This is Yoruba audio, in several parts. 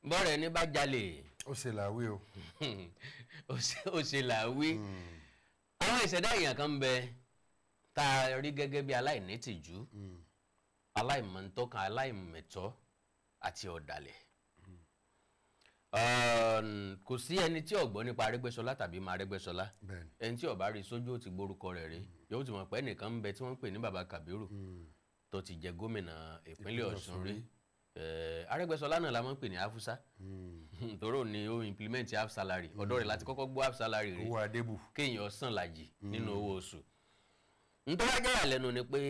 bọ́rẹ̀ ní bá jalè. ó ṣe làwí o. ó ṣe làwí. àwọn ìṣẹ̀dá èèyàn kan ń bẹ tá a rí gẹ́gẹ́ bí aláìnítìjú aláìmọ̀ntọ́kan aláìmẹ̀tọ́ àti ọ̀dàlẹ̀. Kò sí ẹni tí ò gbọ́ nípa Arẹ́gbẹ́ṣọlá tàbí máa Arẹ́gbẹ́ṣọlá ẹni tí ó bá rí sójú ó ti gbórúkọ rẹ̀ rí yóò ti mọ̀ pé ẹnìkan ń bẹ tí wọ́n ń pè ní Baba Kabiru tó ti jẹ gómìnà ìpínlẹ̀ Ọ̀ṣun rí. Arẹ́gbẹ́ṣọlá náà la máa ń pè ní Afusa tòró ni ó implement half salary ọ̀dọ̀ rẹ̀ láti kọ́kọ́ gbọ́ half salary rí owó adébù kéèyàn san làjì nínú owó oṣù. nítorí ajá ìyàlẹ́nu ni pé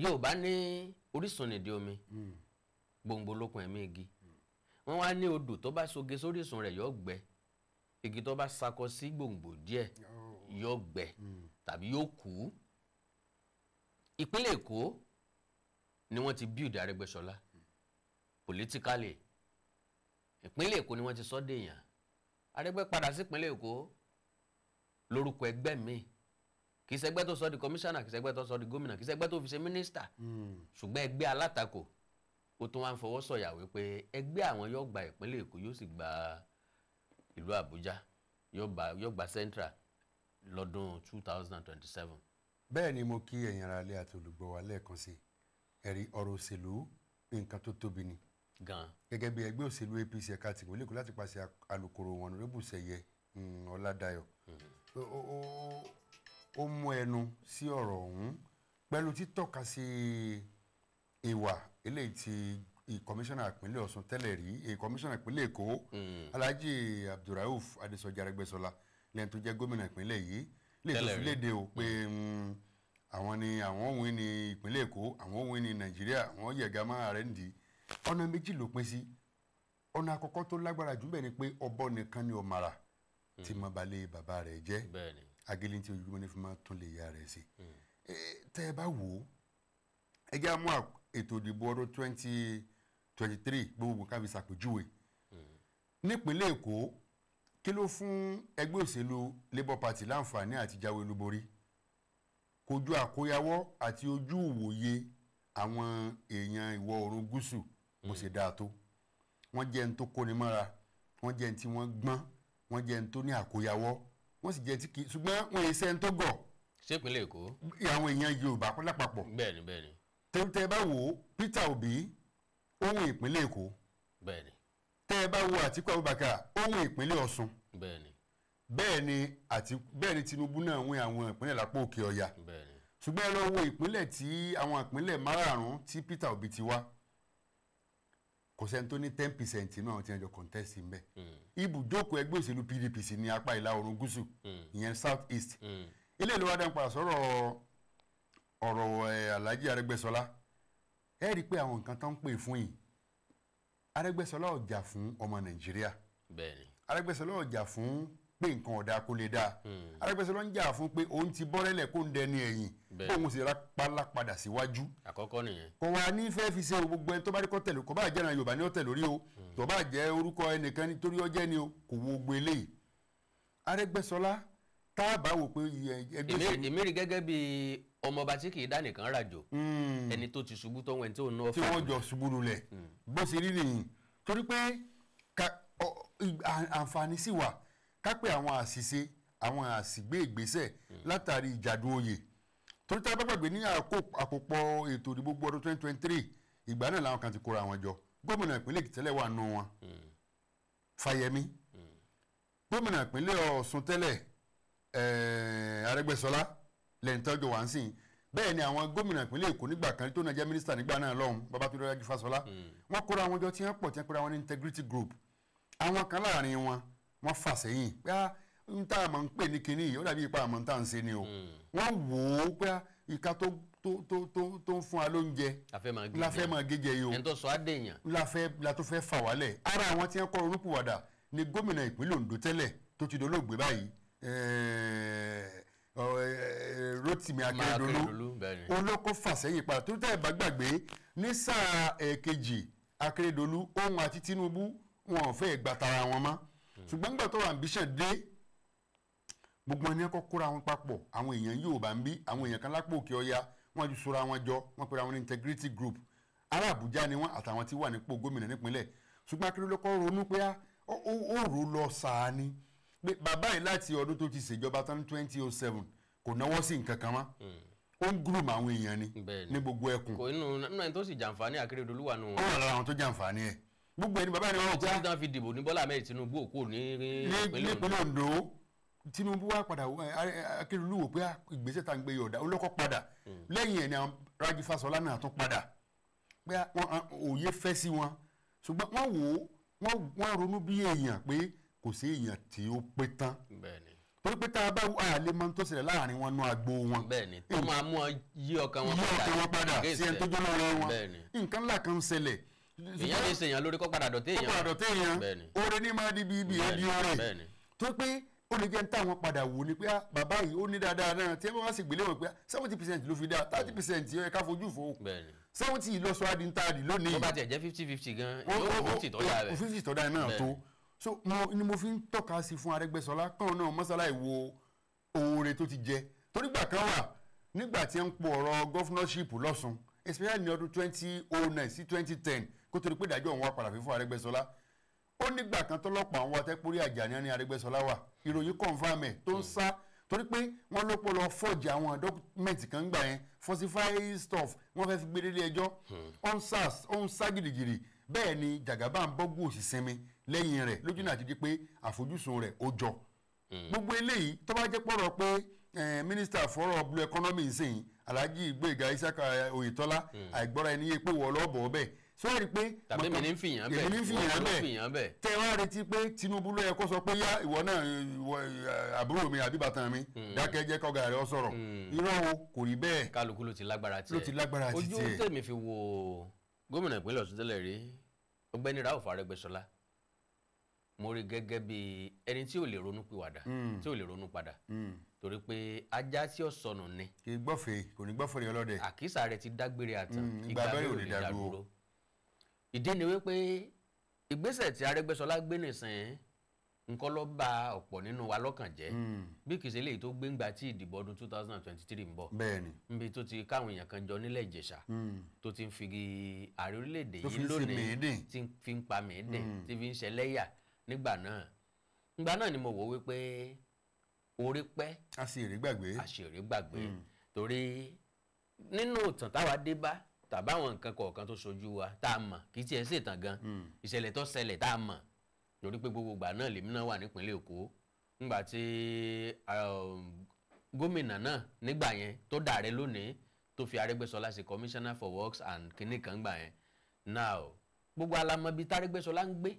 Yorùbá ní orísun nìdí omi gbòǹgbò lókun ẹ̀mí igi wọ́n wá ní odò tó bá soge sórísun rẹ̀ yóò gbẹ igi tó bá sakọ sí gbòǹgbò díẹ̀ yóò gbẹ tàbí yóò kú. ìpínlẹ̀ Èkó ni wọ́n ti build Arẹ́gbẹ́ṣọlá politically ìpínlẹ̀ Èkó ni wọ́n ti sọ dèèyàn Arẹ́gbẹ́ padà sí ìpínlẹ̀ Èkó lórúkọ ẹgbẹ́ mi kì í ṣẹgbẹ́ tó sọ di commissioner kì í ṣẹgbẹ́ tó sọ di gómìnà kì í ṣẹgbẹ́ tó fi ṣe minister ṣùgbọ́n ẹgbẹ́ alátakò ó tún wá ń fọwọ́ sọ̀yà wípé ẹgbẹ́ àwọn yóò gba ìpínlẹ̀ Èkó yóò sì gba ìlú Àbújá yóò gba central lọ́dún 2027. bẹ́ẹ̀ ni mo kí ẹ̀yin ará ilé àti olùgbọ́ wa lẹ́ẹ̀kan sí ẹ̀rí ọ̀rọ̀ òṣèlú nǹkan tó tóbi ni gan gẹ́gẹ́ bí ẹgbẹ́ òṣèlú APC ẹ̀ka tìpínlẹ̀ Èkó láti pàṣẹ alukoro wọn Rẹ́bùsẹ̀yẹ Ọládayọ̀ ó mú ẹnu sí ọ̀rọ̀ ọ̀hún pẹ̀lú títọ́ka sí ìwà eléyìí tí kọmíṣánná ìpínlẹ̀ Ọ̀ṣun tẹ́lẹ̀ rí kọmíṣánná ìpínlẹ̀ Èkó Alhaji Abdulrauf Adésọjí Arẹ́gbẹ́ṣọlá lẹ́yìn tó jẹ́ gómìnà ìpínlẹ̀ yìí lè tó fi léde o pé àwọn ni àwọn òun ní ìpínlẹ̀ Èkó àwọn òun ní Nàìjíríà àwọn yẹ̀gá máa rẹ̀ ń di ọ̀nà méjì ló pín sí ọ̀nà àkọ́kọ́ tó lágbára jù bẹ́ẹ̀ ni pé ọbọ̀ nìkan ni ọ̀màrà tí mo balẹ̀ bàbá rẹ̀ jẹ́ agilé tí ojúmọ́ ní fi máa tún lè ya rẹ̀ sí tẹ́ ẹ bá wò ó ẹ jẹ́ àmú ètò ìdìbò ọdún 2023 gbogbo ká fi ṣàpèjúwe nípínlẹ̀ Èkó kí ló fún ẹgbẹ́ òṣèlú Labour Party láǹfààní àti jáwé olúborí kojú àkóyawọ́ àti ojú ìwòye àwọn èèyàn ìwọ̀ oòrùn gúúsù bó ṣe dáa tó wọ́n jẹ́ ẹni tó kóni mọ́ra wọ́n jẹ́ ẹni tí wọ́n gbọ́n wọ́n jẹ́ ẹni tó ní àkóyawọ́ wọ́n sì jẹ́ tí kì í ṣùgbọ́n wọ́n yẹ sẹ́ni tó gọ̀. ṣé ìpínlẹ̀ Èkó. àwọn èèyàn Yorùbá lápapọ̀. bẹ́ẹ̀ni bẹ́ẹ̀ni. tẹ́ bá wo Peter Obi ohun ìpínlẹ̀ Èkó. bẹ́ẹ̀ni. tẹ́ bá wo Àtíkù Abubakar ohun ìpínlẹ̀ Ọ̀ṣun. bẹ́ẹ̀ni. bẹ́ẹ̀ni Tinubu náà wọ́n àwọn ìpínlẹ̀ lápò òkè ọya. bẹ́ẹ̀ni. ṣùgbọ́n ẹ lọ wo ìpínlẹ̀ tí àwọn ìpínlẹ̀ márààrún tí Peter Obi ti wá kò sẹ́ni tó ní 10% náà tí wọ́n jọ contest ń bẹ̀. ibùjókòó ẹgbẹ́ òṣèlú PDP sí ní apá ìlà oòrùn gúúsù ìyẹn south east. ilé ìlú wa dá ń padà sọ̀rọ̀ ọ̀rọ̀ Alhaji Arẹ́gbẹ́ṣọlá ẹ rí i pé àwọn nǹkan tó ń pè fún yìí Arẹ́gbẹ́ṣọlá ò jà fún ọmọ Nàìjíríà. bẹ́ẹ̀ni. Arẹ́gbẹ́ṣọlá ò jà fún pé nǹkan ọ̀dà kó lè dáa Arẹ́gbẹ́ṣọlá ń jà fún pé òun ti bọ́rẹ́lẹ̀ kó ń dẹni ẹ̀yìn kóun sì rápálá padà síwájú. àkọ́kọ́ nìyẹn. kò wá ní fẹ́ fi ṣe gbogbo ẹni tó bá rí kọ́ tẹ̀lé kò bá jẹ́ ẹran Yorùbá ní ọ̀tẹ̀ lórí o tó bá jẹ́ orúkọ ẹnìkan nítorí ọjẹ́ ni o kò wo gbogbo eléyìí. Arẹ́gbẹ́ṣọlá tá a bá wò pé ẹgbẹ́ òṣèlú. èmi rí gẹ́gẹ́ bí ọmọọba tí kì í dá nìkan ràjò ẹni tó ti ṣubú tó wẹ̀ tí òun náà fà. tí wọ́n jọ ṣubú lulẹ̀ bó ṣe rí nìyí torí pé àǹfààní sì wà ká pé àwọn àṣìṣe àwọn àṣìgbé ìgbésẹ̀ látàrí ìjàdù oyè torí tá a bá gbàgbé ní àkópọ̀ ètò ìdìbò gbogbo ọdún 2023 ìgbà náà làwọn kan ti kóra wọn jọ gómìnà ìpínlẹ̀ Èkìtì tẹ́lẹ̀ wà nù wọn Fáyẹmí gómìnà ìpínlẹ̀ Ọ̀ṣun tẹ́lẹ̀ Arẹ́gbẹ́ṣọlá lẹ́yìn tọ́jú wá ń sìn bẹ́ẹ̀ ni àwọn gómìnà ìpínlẹ̀ Èkó nígbà kan tó náà jẹ́ mínísítà nígbà náà lọ́hùn Babátúndé Rájí Fáṣọlá wọ́n kóra wọn jọ tí wọ́n pọ̀ tí wọ́n kóra wọn ní integrity group àwọn kan láàrin wọn wọ́n fà sẹ́yìn pé n tá a máa ń pè ní kinní yìí ó dàbí ipa àmọ́ tá à ń ṣe ni o wọ́n wò ó pé ìka tó ń fún wa lóúnjẹ la fẹ́ máa gé jẹ yìí o ẹni tó sọ á dèèyàn la tó fẹ́ fà wálẹ̀ ara àwọn tí wọ́n kọ́ ronúpìwàdà ni gómìnà ìpínlẹ̀ Ondo tẹ́lẹ̀ tó ti dolóògbé báyìí Rotimi Akeredolu olóko fàsẹ́yìn padà tó tẹ́ ẹ̀ bá gbàgbé ní sáà kejì Akeredolu òun àti Tinubu wọn ò fẹ́ gba tara wọn mọ́ ṣùgbọ́n nígbà tó ambition dé gbogbo ẹni kọ́ kóra wọn papọ̀ àwọn èèyàn Yorùbá ń bí àwọn èèyàn kan lápò òkè ọya wọ́n ju sora wọn jọ wọ́n pera wọn ní integrity group ará Àbújá ni wọ́n àtàwọn tí wà nípò gómìnà nípínlẹ̀ ṣùgbọ́n Akérèdọ́lù kọ́ ronú pé ó rò lọ sáà ni pé bàbá yìí láti ọdún tó ti ṣèjọba tán ní 2007 kò náwó sí nǹkan kan mọ́ ó ń gúrùm àwọn èèyàn ni ní gbogbo ẹkùn. kò inú ẹni tó sì jàǹfààní Akérèdọ́lù wà nù. ó wà lára àwọn tó jàǹfààní ẹ̀ gbogbo ẹni bàbá yìí ni wọ́n já tí wọ́n fi dìbò ní Bọ́lá Ahmed Tinubu òkú nípínlẹ̀ Ondo. Tinubu wá padà Akérèdọ́lù wò pé ìgbésẹ̀ tá à ń gbé yọ̀ọ̀dà olókọ́ padà lẹ́yìn ẹ̀ ni àwọn Rájí Fáṣọlá náà tún padà pé òye fẹ́ sí wọn ṣùgbọ́n wọ́n ronú bí èèyàn pé kò sí èèyàn tí ó pé tán torí pé tá a bá àlè mọ tó ṣẹlẹ̀ láàrin wọn nú agbo wọn. bẹ́ẹ̀ni tó máa mú yí ọkàn wọn padà sí ẹni tó jẹ́ lọ́rọ̀ wọn nǹkan ńlá kan ń ṣẹlẹ̀. èèyàn lè ṣèyàn lórí kó padà dọ̀tẹ́ èèyàn oore ní máa di bíbí ẹbí oore tó pé ó lè jẹ́ ní táwọn padà wò ni pé bàbá yìí ó ní dáadáa náà tí wọ́n sì gbélé wọn pé 70% ló fi dá 30% yẹ ká fojú fo 70 lọ́sọ̀ adìntàdì lónìí. tó bá tiẹ̀ jẹ́ 50-50 gan yóò 50 tọ́jà rẹ̀ 50 tọ́jà náà tó so ni mo fi ń tọ́ka sí fún Arẹ́gbẹ́ṣọlá kan náà mọ́sálà ìwo oore tó ti jẹ torí gbà kan wà nígbà tí ń po ọ̀rọ̀ gọ́fúnọ́ṣìpù lọ́sùn especially ní ọdún 2009 sí 2010 kó tó di pé ìdájọ́ òun wá padà fi fún Arẹ́gbẹ́ṣọlá ó nígbà kan tọ́lọ́pàá àwọn atẹ́pórí àjàní ní Arẹ́gbẹ́ṣọlá wà ìròyìn confam ẹ̀ tó ń sá torí pé wọ́n ló pọ̀ lọ fọ́ọ̀jì àwọn dọ́kúmẹ̀ntì kan gbà yẹn falsify stuff wọ́n fẹ́ fi gbé délé ẹjọ́ ó ń sá gidigidi bẹ́ẹ̀ ni Jàgábá ń bọ́gbó òṣìṣẹ́ mi lẹ́yìn rẹ̀ lójú náà ti di pé àfojúsùn rẹ̀ ó jọ gbogbo eléyìí tó bá jẹ́ pọ̀rọ̀ pé mínísítà fọ́rọ̀ blue economy nsìn Alhaji Gbóyèga Isiaka Oyètọ́lá àìgbọ́ra ẹni yé pé wọ́n lọ́bọ̀ ọbẹ̀ sọ́ọ́rì pé tàbí mi ní fìyàn bẹ́ẹ̀ tẹ́ wá retí pé Tinubu ló yẹ kó sọ pé yá ìwọ náà àbúrò mi àbí bàtàn mi dákẹ́ jẹ́ kọ́gà rẹ̀ ọ sọ̀rọ̀ irọ́ o kò rí bẹ́ẹ̀ kálukú ló ti lágbára tiẹ̀ ojú tèmi fi wo gómìnà ìpínlẹ̀ Ọ̀ṣun tẹ́lẹ̀ rí Ọ̀gbẹ́ni Rauf Arẹ́gbẹ́ṣọlá mo rí gẹ́gẹ́ bí ẹni tí ò lè ronú pìwàdà tí ò lè ronú padà torí pé ajá tí ó sọnù ni kì í gbọ́fẹ̀ kò ní gbọ́fẹ̀ ọlọ́dẹ àkísà rẹ̀ ti dágbére àtàn ìgbà bẹ́ẹ̀ ò lè dá dúró ìdí ni wípé ìgbésẹ̀ tí Arẹ́gbẹ́ṣọlá gbé nìsín nǹkan ló bà ọ̀pọ̀ nínú wa lọ́kàn jẹ́ bí kìí ṣe léyìí tó gbé ńgbà tí ìdìbò ọdún 2023 ń bọ̀ níbi tó ti káwọn èèyàn kan jọ nílẹ̀ Ìjẹ̀ṣà tó ti ń fi ààrẹ orílẹ̀-èdè yìí lónìí tí fi ń pa mẹ́ẹ̀dẹ̀ tí fi ń ṣẹlẹ́yà nígbà náà ni mo wò wípé orí pẹ́ àṣírí gbàgbé torí nínú ìtàn táwa dé bá tàbáwọn nǹkan kọ̀ọ̀kan tó ṣojú wa tá a mọ̀ kì í tiẹ̀ ṣètàn gan ìṣẹ̀lẹ̀ tó ṣẹlẹ̀ tá a mọ̀ torí pé gbogbo ìgbà náà lèmi náà wà nípínlẹ̀ Èkó nígbà tí gómìnà náà nígbà yẹn tó dàrẹ lónìí tó fi Arẹ́gbẹ́ṣọlá ṣe commissioner for works and kìnnìkan gbà yẹn now gbogbo alamọbi tArẹ́gbẹ́ṣọlá ń gbé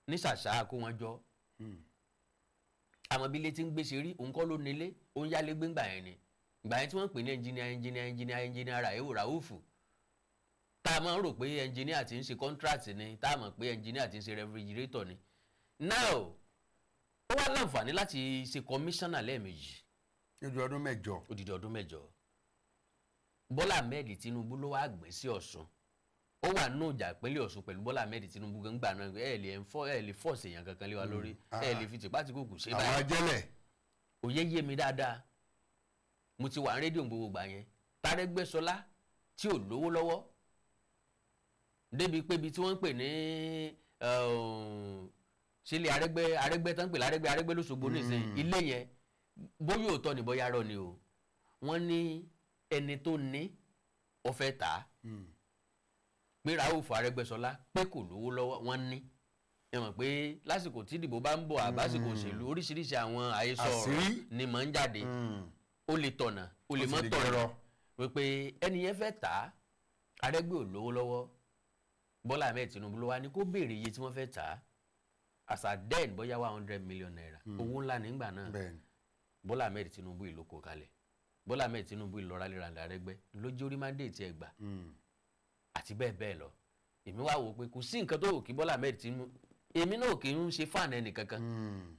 ní ṣàṣà kó wọn jọ àmọ́ bí ilé tí ń gbé ṣe rí òun kọ́ ló nílé òun yálé gbé ńgbà yẹn ni ìgbà yẹn tí wọ́n ń pè ní ẹnjìníà Ràúfù tá a máa ń rò pé ẹnjìníà ti ń ṣe contract ni tá a mọ̀ pé ẹnjìníà ti ń ṣe refrigerator ni now ó wá láǹfààní láti ṣe commissioner lẹ́ẹ̀mejì odidi ọdún mẹ́jọ Bọ́lá Ahmed Tinubu ló wá gbé sí Ọ̀ṣun ó wà nù ìjà ìpínlẹ̀ Ọ̀ṣun pẹ̀lú Bọ́lá Ahmed Tinubu gbà náà ẹ lè fọ́ọ̀sì èèyàn kankan lé wa lórí ẹ lè fi tìpátìkùkù ṣe báyìí àwọn ajẹ́lẹ̀ òye yé mi dáadáa mo ti wà ní rédíò gbogbo gbà yẹn tArẹ́gbẹ́ṣọlá tí ò lówó lọ́wọ́ débi pé ibi tí wọ́n ń pè ní sílé Arẹ́gbẹ́ tán ń pè l'Arẹ́gbẹ́ l'Óṣogbo nísìnyí ilé yẹn bóyá òótọ́ ni bóyá rọ́ ni o wọ́n ní ẹni tó ní ó fẹ́ tà á pé Rauf Arẹ́gbẹ́ṣọlá pé kò lówó lọ́wọ́ wọ́n ní ẹ mọ̀ pé lásìkò tí ìdìbò bá ń bọ̀ àbásìkò òṣèlú oríṣiríṣi àwọn àhesọ ọ̀rọ̀ ni mọ̀ ń jáde ó lè tọ̀nà ó lè mọ́ tọ̀nà wípé ẹni yẹn fẹ́ tà á Arẹ́gbẹ́ ò lówó lọ́wọ́ Bọ́lá Ahmed Tinubu ló wá ní kó béèrè iye tí wọ́n fẹ́ tà á àṣà den bóyá 100 million naira owó ńlá nígbà náà Bọ́lá Ahmed Tinubu ìlú kó kalẹ̀ Bọ́lá Ahmed Tinubu ìlọra lera Arẹ́gbẹ́ lójú orí mandate ẹ̀ gbà àti bẹ́ẹ̀ bẹ́ẹ̀ lọ èmi wá wò pé kò sí nǹkan tó wò kí Bọ́lá Ahmed Tinubu èmi náà kì í ń ṣe fáànù ẹnì kankan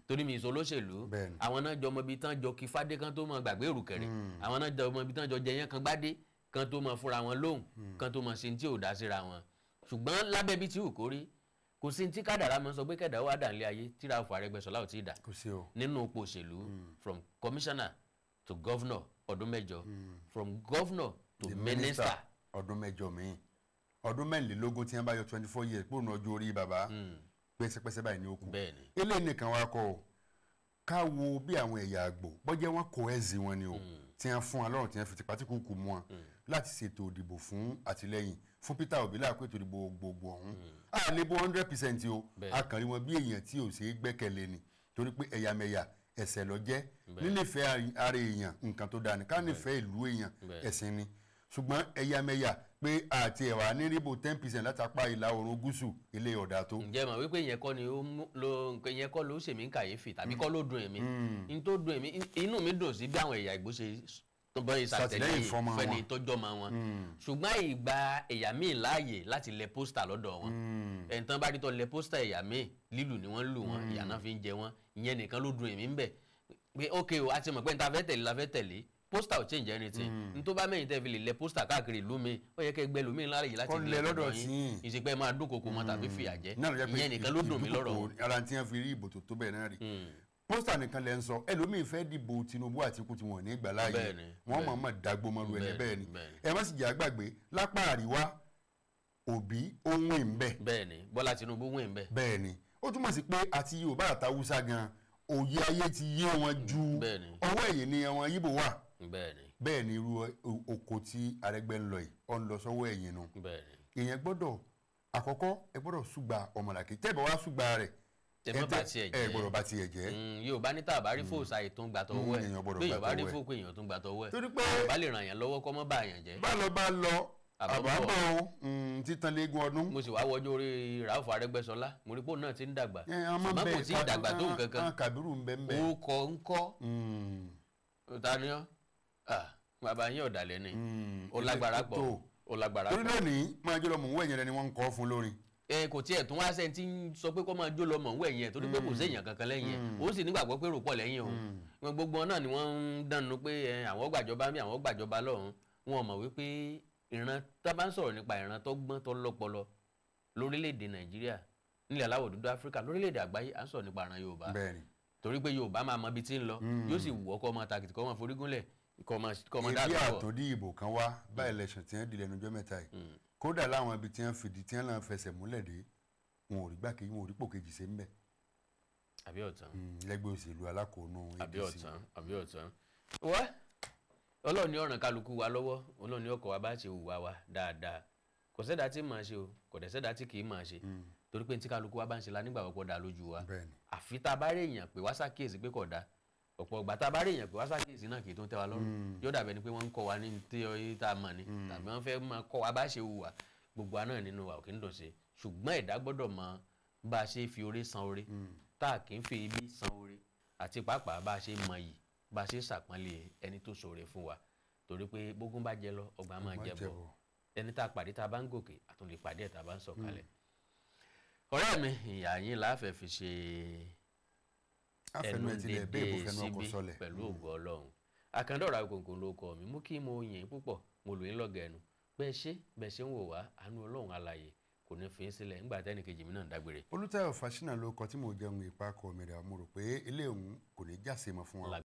torí mi ìṣolóṣèlú àwọn náà jọ ọmọ ibi tán jọ kí fádé kan tó mọ gbàgbé ìrùkẹ̀rẹ̀ àwọn náà jọ ọmọ ibi tán jọ jẹyàn kan gbádé kan tó mọ fúnra wọn lóhùn kan tó mọ ṣe tí ò dá síra wọn ṣùgbọ́n lábẹ́ bí tí ò kórí kò sí tí kádàrá mọ sọ pé kẹdà wà dà nílé ayé tí Rauf Arẹ́gbẹ́ṣọlá ò tí ì dà nínú ipò òṣèlú from commissioner to governor ọdún mẹ́jọ from governor to minister ọdún mẹ́jọ míì ọdún mẹ́rìnlélógún tí wọ́n bá yọ 24 years kúrò ní ọjọ́ orí bàbá pẹ́sẹ́pẹ́sẹ́ báyìí ní ó kù eléyìí nìkan wá kọ́ ọ ká wo bí àwọn ẹ̀yà àgbò bọ́jẹ́ wọn kò ẹ́ẹ̀zì wọn ni o tí wọ́n fún wọn lọ́rùn tí wọ́n fi tipa tí kò kù mú wọn láti ṣètò ìdìbò fún àtìlẹ́yìn fún Peter Obi láàpẹ́ ètò ìdìbò gbogbo ọ̀hún a lè bó 100% o a kàn rí wọn bí èèyàn tí ò ṣe é gbẹ́kẹ̀lé ni torí pé ẹ̀yàmẹ̀yà ẹ̀ṣẹ̀ ló jẹ́ nínífẹ̀ẹ́ ara èèyàn nǹkan tó dáa ní ká nífẹ̀ẹ́ ìlú èèyàn ẹ̀sìn ni ṣùgbọ́n ẹ̀yàmẹ̀yà pé àti ẹ̀wà ní ríbo 10% láti apá ìlà oòrùn gúúsù ilé ọ̀dà tó. ǹjẹ́ mọ̀ wípé ìyẹn kọ́ ni ìyẹn kọ́ ló ṣèmí kàyéfì tàbí kọ́ ló dùn èmi n tó dùn èmi inú mi dùn sí bí àwọn ẹ̀yà Ìgbò ṣe tó bọ́ ìsàtẹ̀lẹ́yìn fẹ́ni tó jọmọ wọn ṣùgbọ́n ìgbà ẹ̀yà míì láàyè láti lẹ pósítà lọ́dọ̀ wọn ẹ̀ǹtàn bá rí tó lẹ pósítà ẹ̀yà míì lílù ni wọ́n lù wọn ìyà náà fi ń jẹ wọn ìyẹn nìkan ló dùn èmi ń bẹ̀ pé ókè o a ti mọ̀ pé níta fẹ́ tẹ̀lé la fẹ́ tẹ̀lé pósítà ò change anything n tó bá mẹ́yìn tẹ́ fi lè lẹ pósítà káàkiri ìlú mi ó yẹ kẹ́ gbẹ́ lómi láàyè láti lẹ lọ́dọ̀ yín ìsìnkú máa dúnkokò mọ́ tàbí fìyà jẹ ìyẹn nìkan ló dùn mí lọ́rọ̀ wọn. ara tí wọ́n fi rí ìbò tó bẹ́ẹ̀ náà rí pósítà nìkan lẹ́ ń sọ ẹlòmíín fẹ́ dìbò Tinubu Àtíkù tí wọ́n ní gbà láàyè wọ́n mọ̀ mọ̀ dágbó mọ́lu ẹni bẹ́ẹ̀ ni ẹ má sì jẹ́ àgbàgbé lápá àríwá Òbí ó ń wìn bẹ́ẹ̀. bẹ́ẹ̀ni Bọ́lá Tinubu wìn bẹ́ẹ̀. bẹ́ẹ̀ni ó túmọ̀ sí pé àti Yorùbá àtàwùsá gan òye ayé ti yé wọn ju ọwọ́ ẹ̀yìn ni àwọn Yíbò wà. bẹ́ẹ̀ ni irú oko tí Arẹ́gbẹ́ ń lọ yìí ó ń lọ sọ́wọ́ ẹ̀yìn nu. èèyàn gbọ́dọ̀ àkọ́kọ́ ẹ gbọ́dọ̀ ṣùgbà ọmọlàkè tẹ́ ẹ bá wá ṣùgbà rẹ̀ ẹ gbọ́dọ̀ bá tiẹ̀ jẹ́. Yorùbá ní tàbá rí fóòsà ètò ń gbà tọwọ́ ẹ̀ bí Yorùbá rí fóòkù èèyàn tó ń gbà tọwọ́ ẹ̀ Yorùbá lè ràn yàn lọ́wọ́ kọ́ mọ́ bá yàn jẹ́. bá lọ àbábọ̀ títan léegun ọdún. mo sì wá wọjú orí Ràúfù Arẹ́gbẹ́ṣọlá mo rí pé òun náà ti ń dàgbà ṣùgbọ́n kò tí ì dàgbà tó nǹkan kan Kàbírù ń bẹ ń bẹ. ó kọ ń kọ́ taniọ́ bàbá yín ọ̀dàlẹ̀ ni ó lágbára pọ̀ ó lágbára pọ̀. torí lónìí máa jẹ́ lọ́mọ̀ òun ẹ̀yìn rẹ ni wọ́n ń kọ́ fún lórin. kò tiẹ̀ tún wá sẹ́ni tí ń sọ pé kó máa jó lọ́mọ̀ òun ẹ̀yìn ẹ̀ torí pé kò séèyàn kankan lẹ́yìn ẹ̀ ó sì nígbàgbọ́ pé rò pọ̀ lẹ́yìn òun gbogbo náà ni wọ́n ń dànù pé àwọn gbàjọba mi àwọn gbàjọba lọ́hùn wọn mọ̀ wípé ìran tá bá ń sọ̀rọ̀ nípa ìran tó gbọ́n tó lọ́pọlọ lórílẹ̀‐èdè Nàìjíríà nílẹ̀ aláwọ̀ dúdú Áfíríkà lórílẹ̀‐èdè àgbáyé à ń sọ̀rọ̀ nípa ìran Yorùbá torí pé Yorùbá máa mọ ibi tí ń lọ yóò sì wù ọkọ ọmọ takìtì kọ́ ọmọ forígúnlẹ̀ kọ́ ọmọ dáàbò. ibi àtòdí ìbò kan wá bá election tí wọ́n di lẹ́nu ọjọ́ mẹ́ta yìí kódà láwọn ibi tí wọ́n fìdí tí wọ́n náà fẹsẹ̀ múlẹ̀ dé wọn ò rí gbàkejì wọn ò rí pò kejì sí ń bẹ̀. àbí ọ̀tán. lẹ́gbẹ́ òṣèlú alákòónú APC. àbí ọ̀tán. wá Ọlọ́run ní ọ̀ràn kálukú wa lọ́wọ́ Ọlọ́run ní ọkọ̀ wa bá ṣe hùwà wa dáadáa kò sẹ́dá tí màá ṣe o kò dẹ̀ sẹ́dá tí kì í máa ṣe torí pé tí kálukú wa bá ń ṣe la nígbà pọ̀pọ̀ dá lójú wa àfi tá a bá rí èèyàn pé wá ṣàkíyèsí pé kò dá ọ̀pọ̀ ìgbà tá a bá rí èèyàn pé wá ṣàkíyèsí náà kì í tó ń tẹ́ wa lọ́rùn yóò dàbẹ̀ ni pé wọ́n ń kọ́ wa ní tí tá a mọ̀ ni tàbí wọ́n fẹ́ máa kọ́ wa bá ṣe hùwà gbogbo wa náà nínú wa ò kí ń dùn sí ṣùgbọ́n ẹ̀dá gbọ́dọ̀ mọ bá a ṣe fi oore san oore tá a kì í fi ibi san oore àti pàápàá bá a ṣe mọ yìí bá a ṣe ṣàpọ́nlé ẹni tó ṣoore fún wa torí pé bógún bá jẹ lọ ọgbà máa jẹ bọ ẹni tá a pàdé tá a bá ń gòkè àtún lè pàdé ẹ̀ tá a bá ń sọ̀kalẹ̀. ọ̀rẹ́ mi ìyá yín láàfẹ́ fi ṣe ẹnu dédé síbí pẹ̀lú ògo Ọlọ́run Àkàndọ̀rọ̀ Àkókò ló kọ mi mú kí mo yìn púpọ̀ mo lò yín lọ́gàá ẹnu bẹ́ẹ̀ ṣe ń wò wá àánú Ọlọ́run alààyè kò ní fi í sílẹ̀ ńgbà tẹ́nìkejì mi náà ń dágbére. Olùtayọ̀ Fáṣínà ló kọ tí mo jẹun ìpakọ̀ mi rẹ̀ mo rò pé ilé òun kò ní jáse mọ́ fún wa.